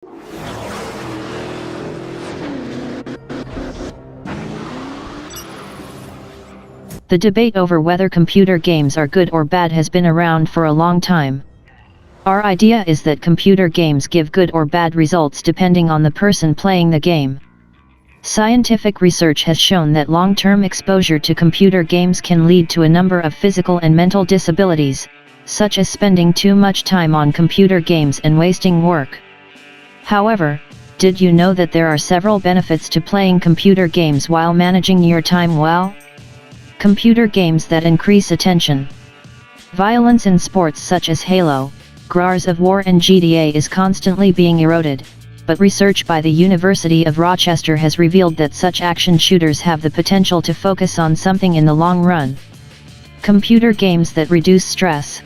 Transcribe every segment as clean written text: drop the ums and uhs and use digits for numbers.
The debate over whether computer games are good or bad has been around for a long time. Our idea is that computer games give good or bad results depending on the person playing the game. Scientific research has shown that long-term exposure to computer games can lead to a number of physical and mental disabilities, such as spending too much time on computer games and wasting work. However, did you know that there are several benefits to playing computer games while managing your time well? Computer games that increase attention. Violence in sports such as Halo, Gears of War and GTA is constantly being eroded, but research by the University of Rochester has revealed that such action shooters have the potential to focus on something in the long run. Computer games that reduce stress.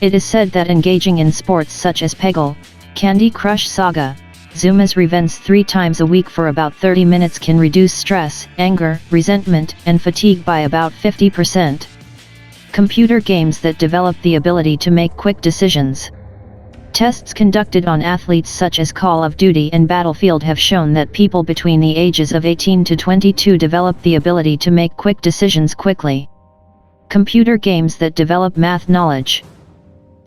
It is said that engaging in sports such as Peggle, Candy Crush Saga, Zuma's Revenge 3 times a week for about 30 minutes can reduce stress, anger, resentment, and fatigue by about 50%. Computer games that develop the ability to make quick decisions. Tests conducted on athletes such as Call of Duty and Battlefield have shown that people between the ages of 18 to 22 develop the ability to make quick decisions quickly. Computer games that develop math knowledge.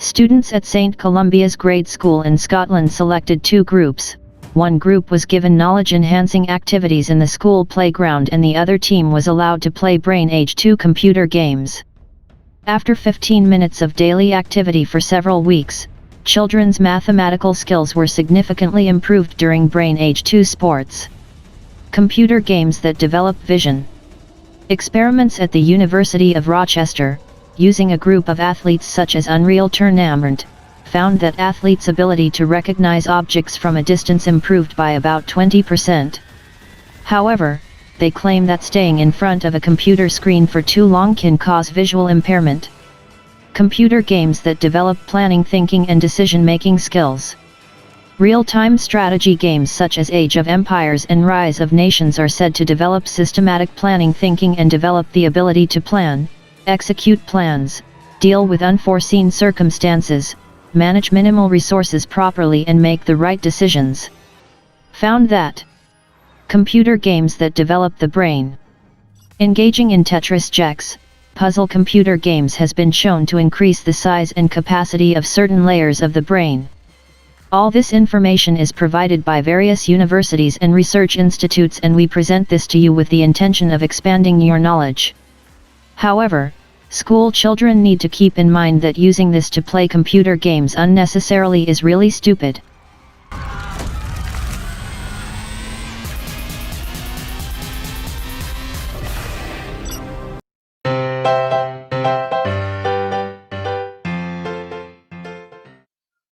Students at St. Columbia's Grade School in Scotland selected two groups. One group was given knowledge-enhancing activities in the school playground and the other team was allowed to play Brain Age 2 computer games. After 15 minutes of daily activity for several weeks, children's mathematical skills were significantly improved during Brain Age 2 sports. Computer games that develop vision. Experiments at the University of Rochester, using a group of athletes such as Unreal Tournament, found that athletes' ability to recognize objects from a distance improved by about 20%. However, they claim that staying in front of a computer screen for too long can cause visual impairment. Computer games that develop planning, thinking and decision-making skills. Real-time strategy games such as Age of Empires and Rise of Nations are said to develop systematic planning thinking and develop the ability to plan, execute plans, deal with unforeseen circumstances, manage minimal resources properly and make the right decisions. Found that computer games that develop the brain. Engaging in Tetris Chex, puzzle computer games has been shown to increase the size and capacity of certain layers of the brain. All this information is provided by various universities and research institutes, and we present this to you with the intention of expanding your knowledge. However, school children need to keep in mind that using this to play computer games unnecessarily is really stupid.